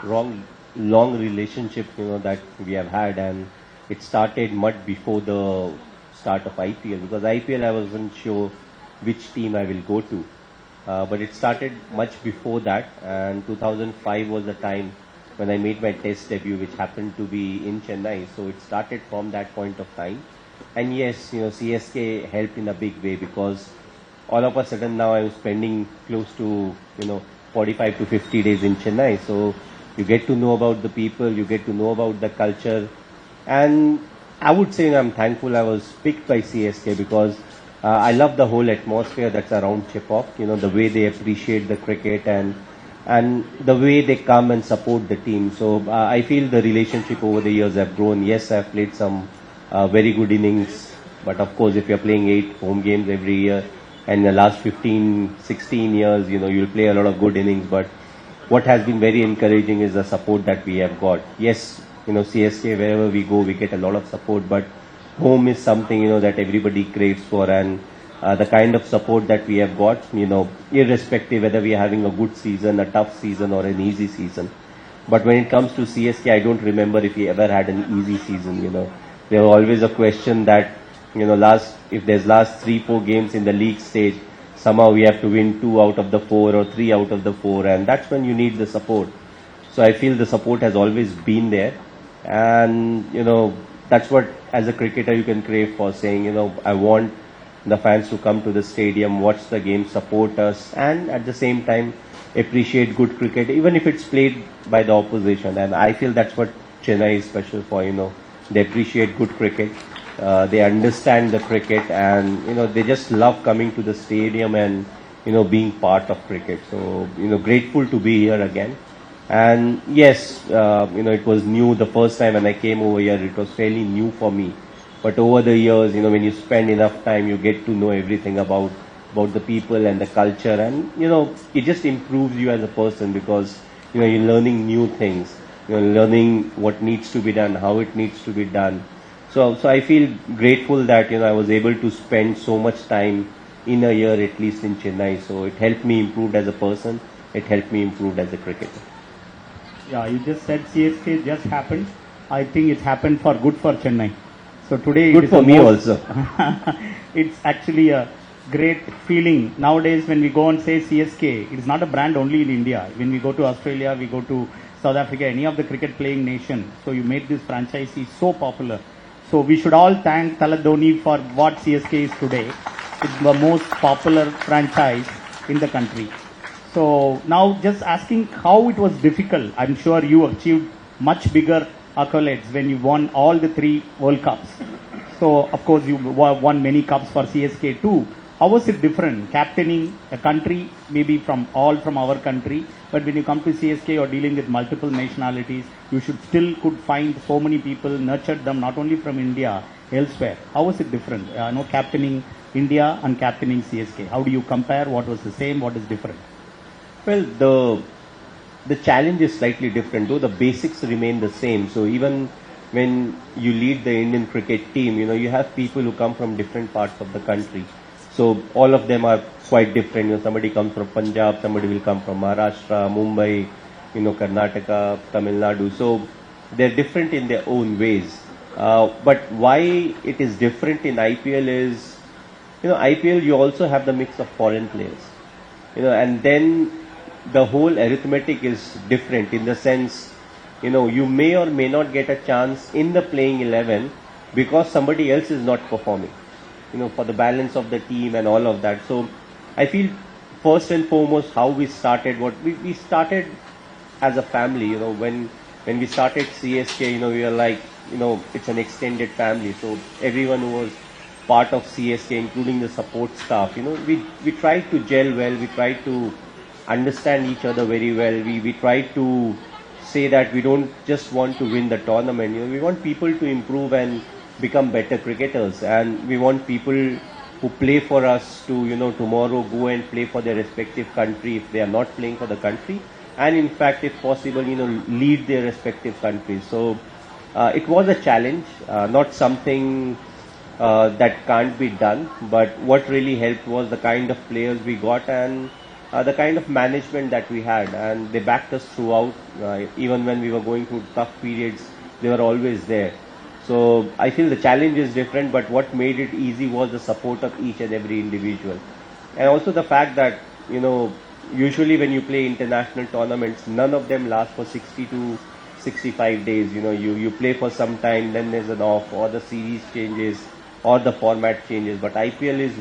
long relationship, that we have had, and it started much before the start of IPL, because IPL I wasn't sure which team I will go to. But it started much before that, and 2005 was the time when I made my test debut, which happened to be in Chennai. So it started from that point of time. And yes, CSK helped in a big way, because all of a sudden now I'm spending close to, 45 to 50 days in Chennai. So you get to know about the people, you get to know about the culture. And I would say I'm thankful I was picked by CSK, because I love the whole atmosphere that's around Chipok, the way they appreciate the cricket and the way they come and support the team. So I feel the relationship over the years have grown. Yes, I've played some very good innings, but of course if you're playing 8 home games every year, and in the last 15, 16 years, you'll play a lot of good innings. But what has been very encouraging is the support that we have got. Yes, CSK, wherever we go, we get a lot of support, but home is something, that everybody craves for, and the kind of support that we have got, irrespective whether we are having a good season, a tough season, or an easy season. But when it comes to CSK, I don't remember if we ever had an easy season, There was always a question that, if there's last 3-4 games in the league stage, somehow we have to win 2 out of the 4 or 3 out of the 4, and that's when you need the support. So I feel the support has always been there, and, that's what, as a cricketer, you can crave for, saying, I want the fans to come to the stadium, watch the game, support us, and at the same time appreciate good cricket, even if it's played by the opposition. And I feel that's what Chennai is special for, They appreciate good cricket, they understand the cricket, and, they just love coming to the stadium and, being part of cricket. So, grateful to be here again. And yes, it was new the first time when I came over here. It was fairly new for me. But over the years, when you spend enough time, you get to know everything about the people and the culture. And, it just improves you as a person, because, you're learning new things. You're learning what needs to be done, how it needs to be done. So I feel grateful that, I was able to spend so much time in a year, at least in Chennai. So it helped me improve as a person. It helped me improve as a cricketer. Yeah, you just said CSK just happened. I think it's happened for good for Chennai. So today, good for me also. It's actually a great feeling nowadays when we go and say CSK. It is not a brand only in India. When we go to Australia, we go to South Africa, any of the cricket playing nation. So you made this franchise so popular. So we should all thank Dhoni for what CSK is today. It's the most popular franchise in the country. So now just asking how it was difficult. I'm sure you achieved much bigger accolades when you won all the 3 World Cups. So of course you won many cups for CSK too. How was it different? Captaining a country, maybe from our country, but when you come to CSK, you're dealing with multiple nationalities. You could find so many people, nurtured them not only from India, elsewhere. How was it different? Captaining India and captaining CSK. How do you compare? What was the same? What is different? Well, the challenge is slightly different, though the basics remain the same. So even when you lead the Indian cricket team, you have people who come from different parts of the country. So all of them are quite different. Somebody comes from Punjab, somebody will come from Maharashtra, Mumbai, Karnataka, Tamil Nadu. So they're different in their own ways. But why it is different in IPL is, IPL you also have the mix of foreign players. And then the whole arithmetic is different in the sense, you may or may not get a chance in the playing 11 because somebody else is not performing, for the balance of the team and all of that. So I feel first and foremost how we started, we started as a family, when we started CSK, we were like, it's an extended family. So everyone who was part of CSK, including the support staff, we tried to gel well, we tried to understand each other very well. We try to say that we don't just want to win the tournament. We want people to improve and become better cricketers, and we want people who play for us to tomorrow go and play for their respective country if they are not playing for the country, and in fact if possible lead their respective countries. So it was a challenge, not something that can't be done, but what really helped was the kind of players we got, and the kind of management that we had, and they backed us throughout. Even when we were going through tough periods, they were always there. So I feel the challenge is different, but what made it easy was the support of each and every individual, and also the fact that usually when you play international tournaments, none of them last for 60 to 65 days. You play for some time, then there's an off, or the series changes, or the format changes. But IPL is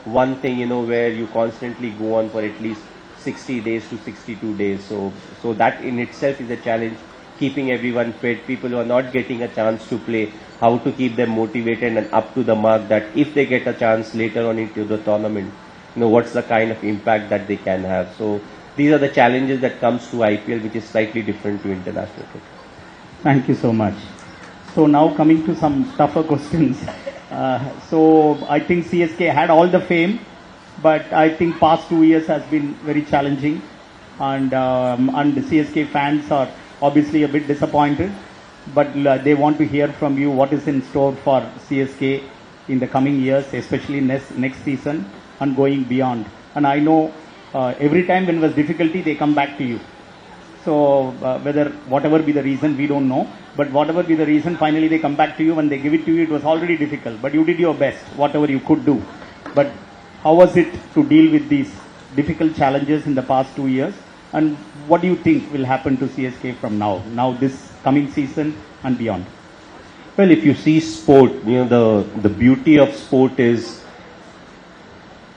one thing, where you constantly go on for at least 60 days to 62 days. So that in itself is a challenge, keeping everyone fit, people who are not getting a chance to play, how to keep them motivated and up to the mark, that if they get a chance later on into the tournament, what's the kind of impact that they can have. So these are the challenges that comes to IPL, which is slightly different to international cricket. Thank you so much. So now coming to some tougher questions. So I think CSK had all the fame, but I think past 2 years has been very challenging, and the CSK fans are obviously a bit disappointed, but they want to hear from you what is in store for CSK in the coming years, especially next season and going beyond. And I know every time when there was difficulty, they come back to you. So whatever be the reason, we don't know, but whatever be the reason, finally they come back to you. When they give it to you, it was already difficult, but you did your best, whatever you could do. But how was it to deal with these difficult challenges in the past 2 years? And what do you think will happen to CSK from now this coming season and beyond? Well, if you see sport, the beauty of sport is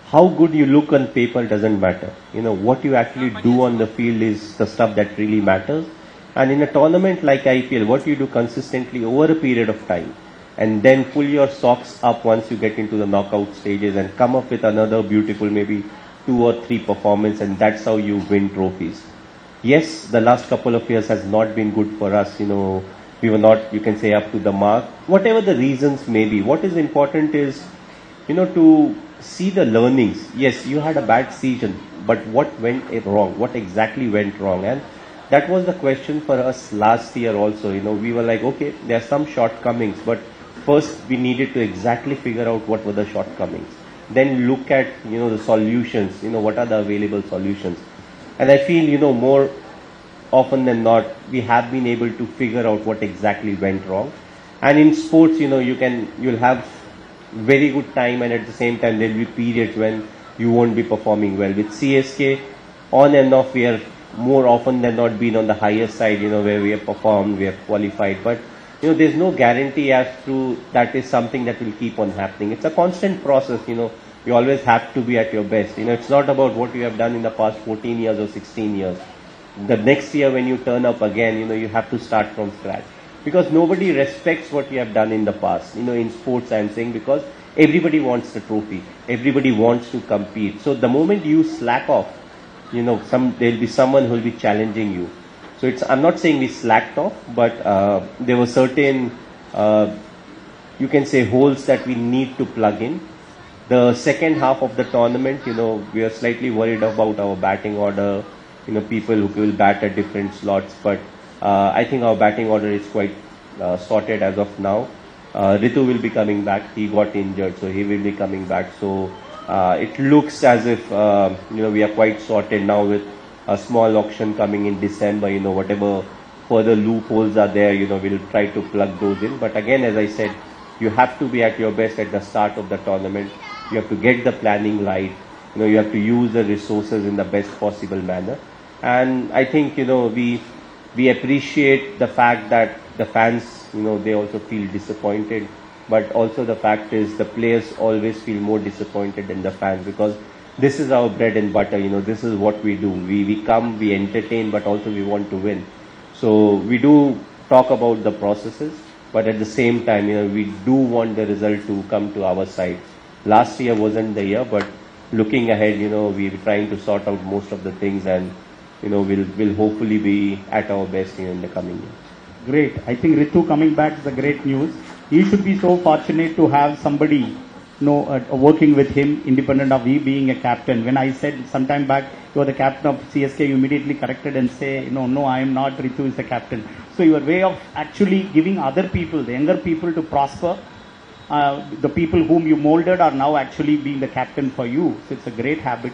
how good you look on paper doesn't matter. What you actually do on the field is the stuff that really matters. And in a tournament like IPL, what you do consistently over a period of time, and then pull your socks up once you get into the knockout stages and come up with another beautiful, maybe 2 or 3 performance, and that's how you win trophies. Yes, the last couple of years has not been good for us. We were not, you can say, up to the mark. Whatever the reasons may be, what is important is, to see the learnings. Yes, you had a bad season, but what went wrong? What exactly went wrong? And that was the question for us last year also. We were like, okay, there are some shortcomings, but first we needed to exactly figure out what were the shortcomings. Then look at, the solutions, what are the available solutions. And I feel, more often than not, we have been able to figure out what exactly went wrong. And in sports, you'll have very good time, and at the same time, there'll be periods when you won't be performing well. With CSK, on and off, we are more often than not been on the higher side, where we have performed, we have qualified. But, there's no guarantee as to that is something that will keep on happening. It's a constant process, You always have to be at your best. It's not about what you have done in the past 14 years or 16 years. The next year when you turn up again, you have to start from scratch. Because nobody respects what you have done in the past. In sports I'm saying, because everybody wants the trophy. Everybody wants to compete. So the moment you slack off, there'll be someone who will be challenging you. So I'm not saying we slacked off, but there were certain, you can say, holes that we need to plug in. The second half of the tournament, we are slightly worried about our batting order, people who will bat at different slots, but I think our batting order is quite sorted as of now. Ritu will be coming back. He got injured, so he will be coming back. So it looks as if, we are quite sorted now with a small auction coming in December. Whatever further loopholes are there, we'll try to plug those in. But again, as I said, you have to be at your best at the start of the tournament. You have to get the planning right. You have to use the resources in the best possible manner. And I think, we appreciate the fact that the fans, they also feel disappointed. But also the fact is the players always feel more disappointed than the fans, because this is our bread and butter. This is what we do. We come, we entertain, but also we want to win. So we do talk about the processes, but at the same time, we do want the result to come to our side. Last year wasn't the year, but looking ahead, we're trying to sort out most of the things, and we'll hopefully be at our best in the coming years. Great. I think Ritu coming back is a great news. He should be so fortunate to have somebody working with him, independent of he being a captain. When I said sometime back, you are the captain of CSK, you immediately corrected and say, no, I am not. Ritu is the captain. So your way of actually giving other people, the younger people, to prosper, the people whom you molded are now actually being the captain for you. So it's a great habit.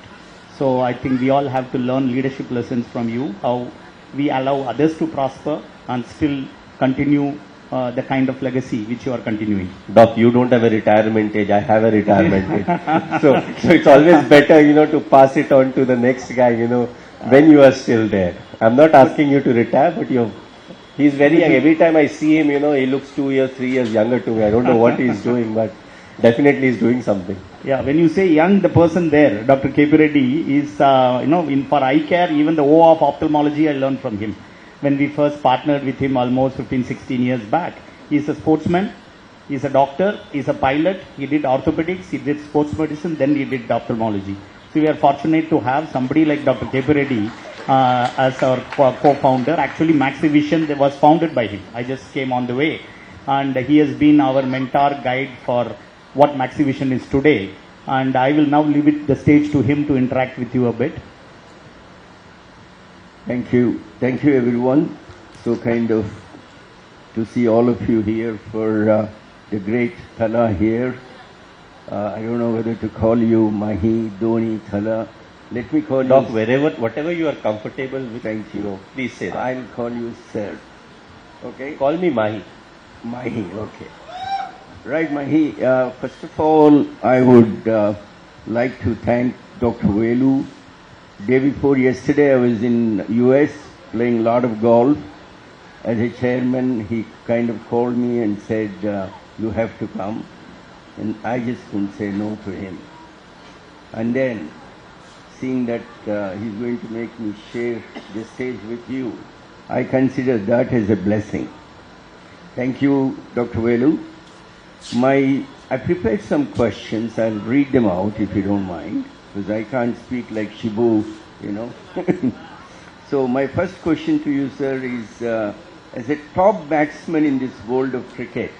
So I think we all have to learn leadership lessons from you, how we allow others to prosper and still continue the kind of legacy which you are continuing. Doc, you don't have a retirement age. I have a retirement age. So it's always better, to pass it on to the next guy, when you are still there. I'm not asking you to retire, but he's very young. Every time I see him, he looks 2 years, 3 years younger to me. I don't know what he's doing, but definitely he's doing something. Yeah, when you say young, the person there, Dr. K.P. Reddy, is, for eye care, even the O of ophthalmology, I learned from him. When we first partnered with him almost 15, 16 years back. He's a sportsman, he's a doctor, he's a pilot, he did orthopedics, he did sports medicine, then he did ophthalmology. So we are fortunate to have somebody like Dr. K.P. Reddy as our co-founder. Actually, MaxiVision was founded by him. I just came on the way. And he has been our mentor, guide for what MaxiVision is today. And I will now leave the stage to him to interact with you a bit. Thank you. Thank you, everyone. So kind of to see all of you here for the great Thala here. I don't know whether to call you Mahi, Dhoni, Thala. Let me call Doc, you... whatever you are comfortable with. Thank you. Please say that. I'll call you Sir. Okay? Call me Mahi. Mahi, okay. Right, Mahi. First of all, I would like to thank Dr. Velu. Day before yesterday, I was in US playing a lot of golf. As a chairman, he kind of called me and said, you have to come. And I just couldn't say no to him. And then, seeing that he's going to make me share the stage with you, I consider that as a blessing. Thank you, Dr. Velu. I prepared some questions. I'll read them out if you don't mind, because I can't speak like Shibu, So my first question to you, sir, is as a top batsman in this world of cricket,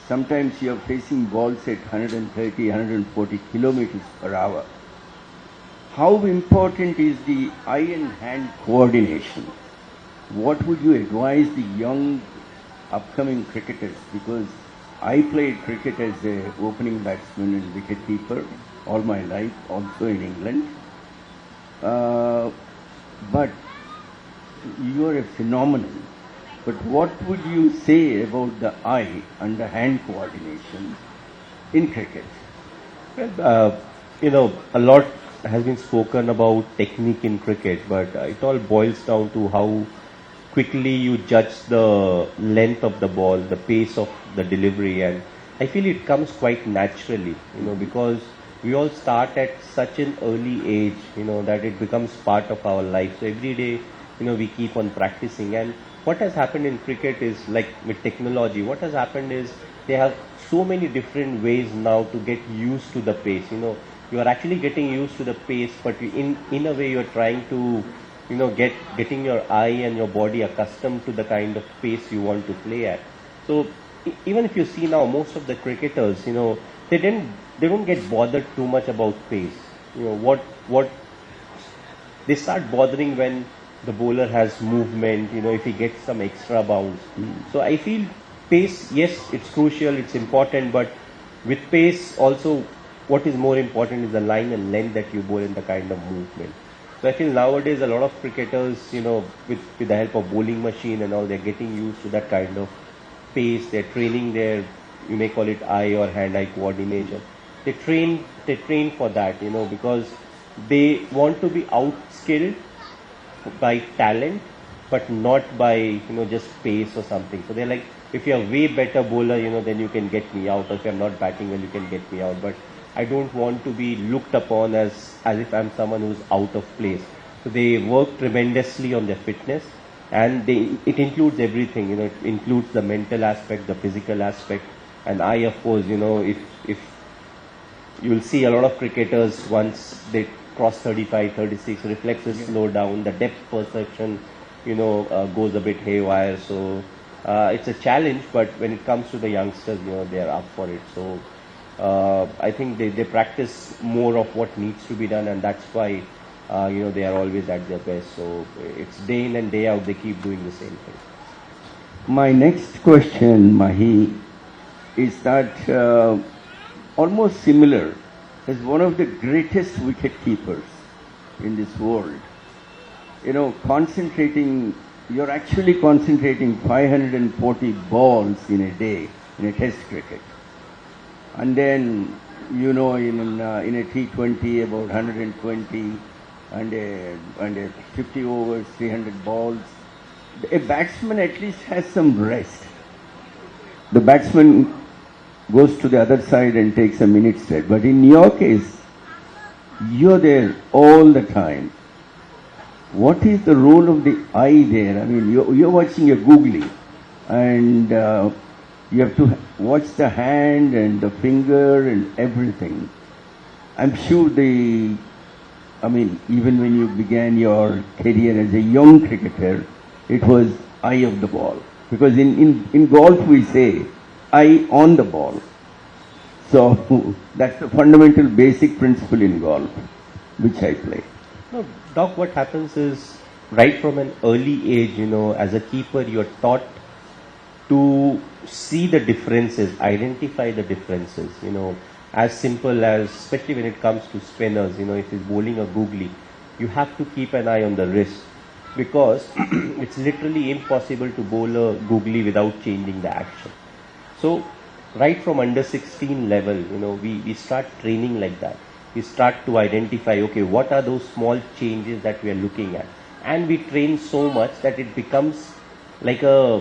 sometimes you are facing balls at 130, 140 kilometers per hour. How important is the eye and hand coordination? What would you advise the young upcoming cricketers? Because I played cricket as an opening batsman and wicketkeeper all my life, also in England. But you are a phenomenon. But what would you say about the eye and the hand coordination in cricket? Well, a lot has been spoken about technique in cricket, but it all boils down to how quickly you judge the length of the ball, the pace of the delivery, and I feel it comes quite naturally, because we all start at such an early age, that it becomes part of our life. So every day, we keep on practicing. And what has happened in cricket is, like with technology, what has happened is they have so many different ways now to get used to the pace. You are actually getting used to the pace, but in a way you are trying to getting your eye and your body accustomed to the kind of pace you want to play at. So even if you see now, most of the cricketers, they don't get bothered too much about pace. What they start bothering when the bowler has movement, if he gets some extra bounce. So I feel pace, yes, it's crucial, it's important, but with pace also, what is more important is the line and length that you bowl in the kind of movement. So I feel nowadays a lot of cricketers, with the help of bowling machine and all, they're getting used to that kind of pace. They're training their, you may call it eye or hand-eye coordination. They train for that, because they want to be outskilled by talent, but not by, just pace or something. So they're like, if you're a way better bowler, then you can get me out. Or if I'm not batting well, you can get me out. But I don't want to be looked upon as if I'm someone who's out of place. So they work tremendously on their fitness, and it includes everything. It includes the mental aspect, the physical aspect, and I, of course, if you will see a lot of cricketers, once they cross 35, 36, reflexes slow down, the depth perception, goes a bit haywire. So it's a challenge, but when it comes to the youngsters, they are up for it. So I think they practice more of what needs to be done, and that's why they are always at their best. So it's day in and day out, they keep doing the same thing. My next question, Mahi, is that almost similar as one of the greatest wicket keepers in this world. You know, you're actually concentrating 540 balls in a day in a test cricket. And then, you know, in a T20 about 120 and a 50 overs, 300 balls. A batsman at least has some rest. The batsman goes to the other side and takes a minute's rest. But in your case, you're there all the time. What is the role of the eye there? I mean, you're watching a googly, and you have to watch the hand and the finger and everything. I'm sure even when you began your career as a young cricketer, it was eye of the ball. Because in golf we say, eye on the ball. So that's the fundamental basic principle in golf, which I play. No, Doc, what happens is, right from an early age, you know, as a keeper, you're taught to see the differences, identify the differences, you know, as simple as, especially when it comes to spinners, you know, if he's bowling a googly, you have to keep an eye on the wrist, because it's literally impossible to bowl a googly without changing the action. So, right from under 16 level, you know, we start training like that. We start to identify, okay, what are those small changes that we are looking at? And we train so much that it becomes like a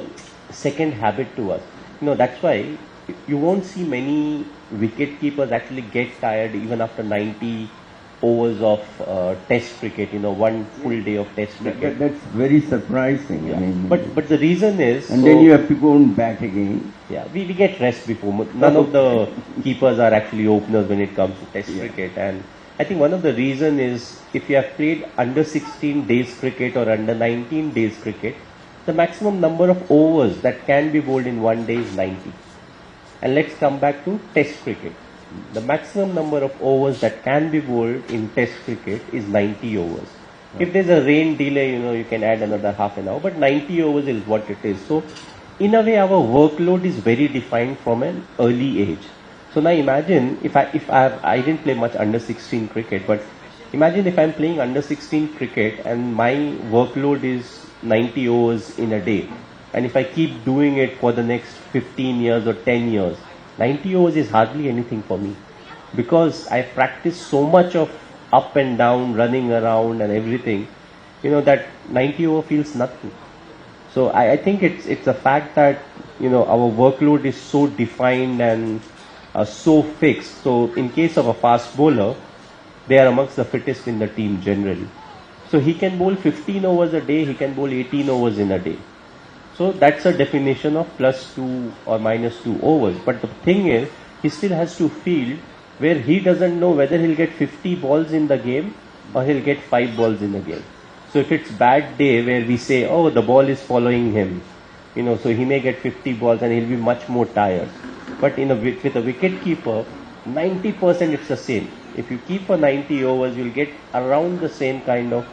second habit to us. You know, that's why you won't see many wicket keepers actually get tired even after 90 overs of test cricket, you know, one full day of test cricket. That's very surprising. Yeah. I mean, but the reason is... And then you have to go and bat again. Yeah, we get rest before. None of the keepers are actually openers when it comes to test cricket. And I think one of the reason is, if you have played under 16 days cricket or under 19 days cricket, the maximum number of overs that can be bowled in one day is 90. And let's come back to test cricket. The maximum number of overs that can be bowled in test cricket is 90 overs. If there's a rain delay, you know, you can add another half an hour, but 90 overs is what it is. So, in a way, our workload is very defined from an early age. So now imagine, if I didn't play much under 16 cricket, but imagine if I'm playing under 16 cricket and my workload is 90 overs in a day. And if I keep doing it for the next 15 years or 10 years, 90 overs is hardly anything for me, because I practice so much of up and down, running around and everything, you know, that 90 over feels nothing. So I think it's a fact that, you know, our workload is so defined and so fixed. So in case of a fast bowler, they are amongst the fittest in the team generally. So he can bowl 15 overs a day, he can bowl 18 overs in a day. So that's a definition of +2 or -2 overs. But the thing is, he still has to field where he doesn't know whether he'll get 50 balls in the game or he'll get 5 balls in the game. So if it's bad day where we say, oh, the ball is following him, you know, so he may get 50 balls and he'll be much more tired. But with a wicket keeper, 90% it's the same. If you keep for 90 overs, you'll get around the same kind of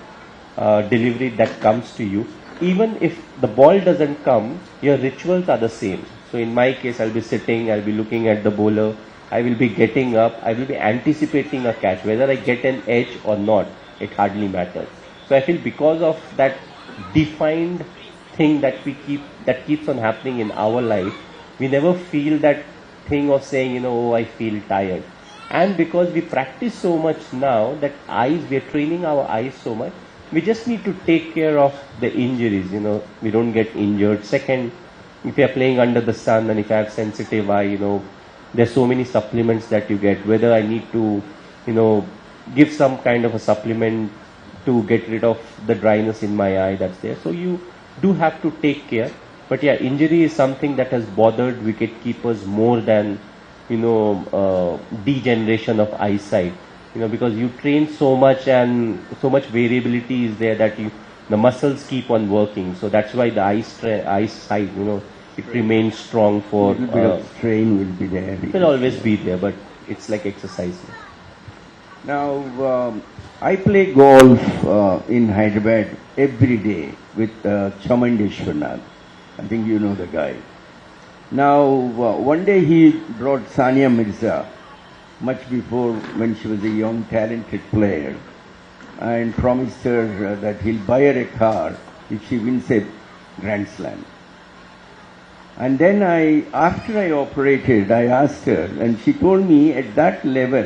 delivery that comes to you. Even if the ball doesn't come, your rituals are the same. So in my case, I'll be sitting, I'll be looking at the bowler, I will be getting up, I will be anticipating a catch. Whether I get an edge or not, it hardly matters. So I feel because of that defined thing that keeps on happening in our life, we never feel that thing of saying, you know, oh, I feel tired. And because we practice so much now that we are training our eyes so much, we just need to take care of the injuries, you know, we don't get injured. Second, if you are playing under the sun and if I have sensitive eye, you know, there's so many supplements that you get, whether I need to, you know, give some kind of a supplement to get rid of the dryness in my eye that's there. So you do have to take care. But yeah, injury is something that has bothered wicket keepers more than, you know, degeneration of eyesight. You know, because you train so much and so much variability is there that the muscles keep on working. So that's why the eyesight, you know, it remains strong for... A little bit of strain will be there. It will always be there, but it's like exercising. Now, I play golf in Hyderabad every day with Chamandeshwarnath. I think you know the guy. Now, one day he brought Sania Mirza much before when she was a young, talented player, and promised her that he'll buy her a car if she wins a Grand Slam. And then after I operated, I asked her, and she told me at that level,